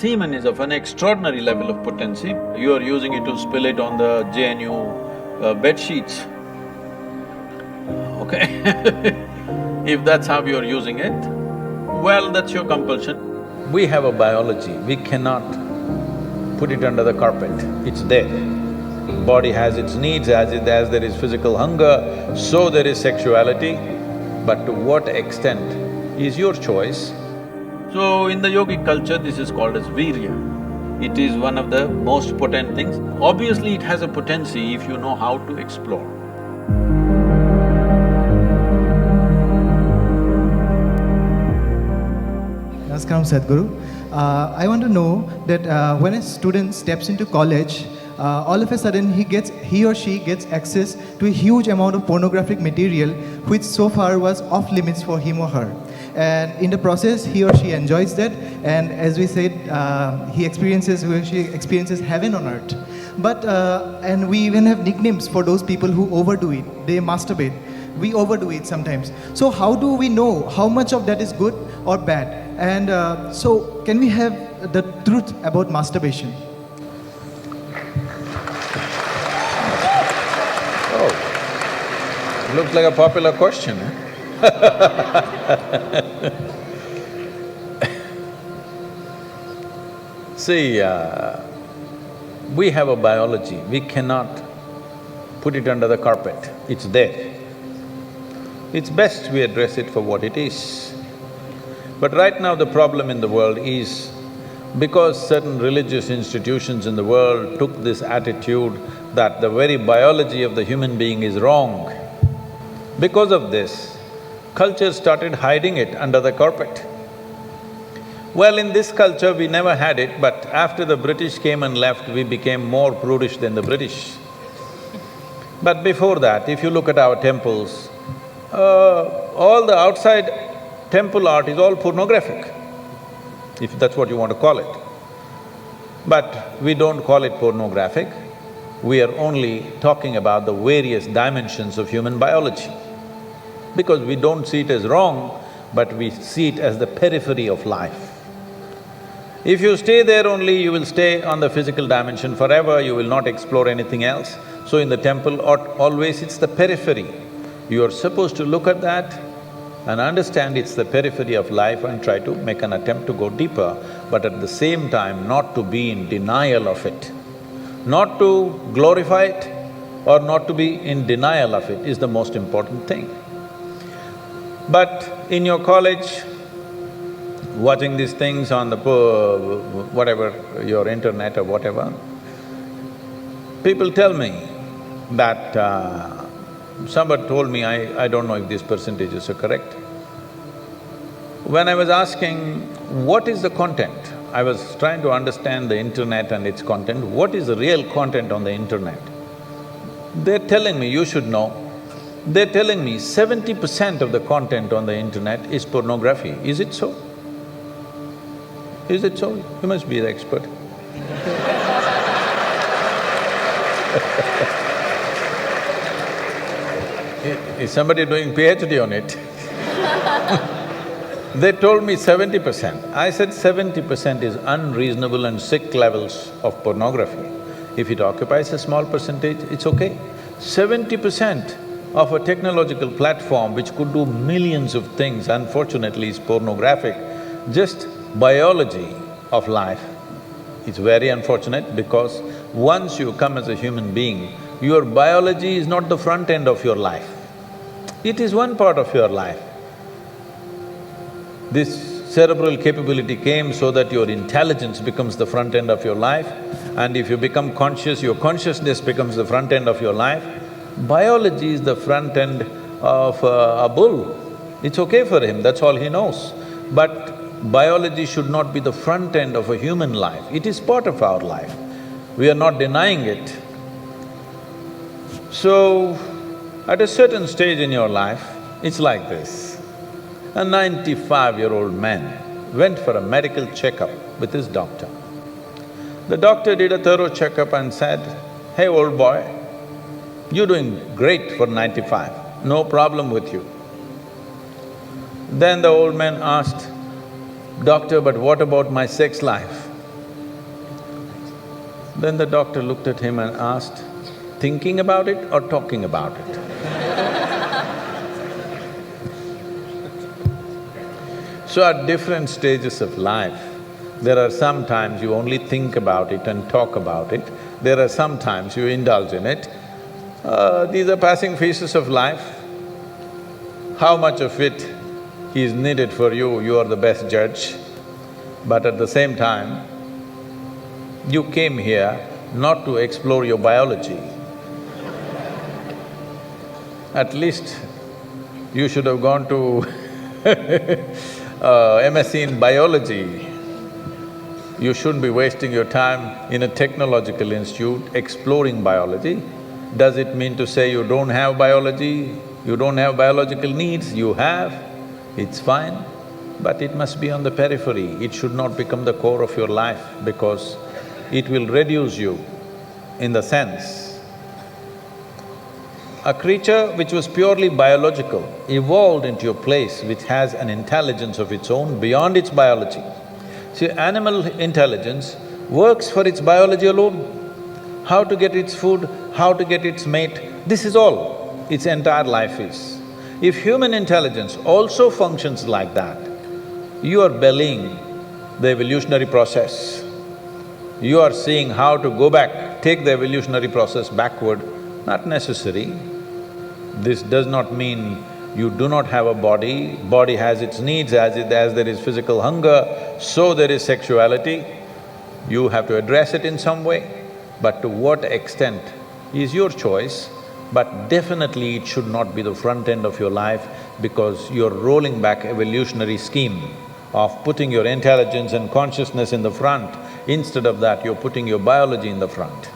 Semen is of an extraordinary level of potency. You are using it to spill it on the JNU bed sheets. Okay If that's how you're using it, well, that's your compulsion. We have a biology, we cannot put it under the carpet, it's there. Body has its needs, as there is physical hunger, so there is sexuality, but to what extent is your choice. So, in the yogic culture, this is called as virya. It is one of the most potent things. Obviously, it has a potency if you know how to explore. Namaskaram, Sadhguru. I want to know that when a student steps into college, all of a sudden he or she gets access to a huge amount of pornographic material which so far was off limits for him or her. And in the process, he or she enjoys that, and as we said, he or she experiences heaven on earth. But, and we even have nicknames for those people who overdo it. They masturbate. We overdo it sometimes. So how do we know how much of that is good or bad? And so can we have the truth about masturbation? Oh, looks like a popular question, eh? See, we have a biology, we cannot put it under the carpet, it's there. It's best we address it for what it is. But right now the problem in the world is because certain religious institutions in the world took this attitude that the very biology of the human being is wrong. Because of this, culture started hiding it under the carpet. Well, in this culture we never had it, but after the British came and left, we became more prudish than the British. But before that, if you look at our temples, all the outside temple art is all pornographic, if that's what you want to call it. But we don't call it pornographic, we are only talking about the various dimensions of human biology. Because we don't see it as wrong, but we see it as the periphery of life. If you stay there only, you will stay on the physical dimension forever, you will not explore anything else. So in the temple, always it's the periphery. You are supposed to look at that and understand it's the periphery of life and try to make an attempt to go deeper, but at the same time not to be in denial of it. Not to glorify it or not to be in denial of it is the most important thing. But in your college, watching these things on the whatever, your internet or whatever, people tell me that somebody told me, I don't know if these percentages are correct. When I was asking, what is the content? I was trying to understand the internet and its content, what is the real content on the internet? They're telling me, you should know, they're telling me 70% of the content on the internet is pornography. Is it so? Is it so? You must be the expert. Is somebody doing PhD on it? They told me 70%. I said 70% is unreasonable and sick levels of pornography. If it occupies a small percentage, it's okay. 70% of a technological platform which could do millions of things, unfortunately is pornographic. Just biology of life. It's very unfortunate because once you come as a human being, your biology is not the front end of your life. It is one part of your life. This cerebral capability came so that your intelligence becomes the front end of your life, and if you become conscious, your consciousness becomes the front end of your life. Biology is the front end of a bull. It's okay for him, that's all he knows. But biology should not be the front end of a human life, it is part of our life. We are not denying it. So, at a certain stage in your life, it's like this. A 95-year-old man went for a medical checkup with his doctor. The doctor did a thorough checkup and said, "Hey, old boy, you're doing great for 95, no problem with you." Then the old man asked, "Doctor, but what about my sex life?" Then the doctor looked at him and asked, thinking about it or talking about it? So at different stages of life, there are some times you only think about it and talk about it, there are some times you indulge in it. These are passing phases of life. How much of it is needed for you, you are the best judge. But at the same time, you came here not to explore your biology. At least you should have gone to MSc in biology. You shouldn't be wasting your time in a technological institute exploring biology. Does it mean to say you don't have biology, you don't have biological needs? You have, it's fine, but it must be on the periphery. It should not become the core of your life because it will reduce you in the sense. A creature which was purely biological evolved into a place which has an intelligence of its own beyond its biology. See, animal intelligence works for its biology alone. How to get its food, how to get its mate, this is all its entire life is. If human intelligence also functions like that, you are bellying the evolutionary process. You are seeing how to go back, take the evolutionary process backward, not necessary. This does not mean you do not have a body, body has its needs, as there is physical hunger, so there is sexuality. You have to address it in some way, but to what extent is your choice, but definitely it should not be the front end of your life because you're rolling back evolutionary scheme of putting your intelligence and consciousness in the front. Instead of that, you're putting your biology in the front.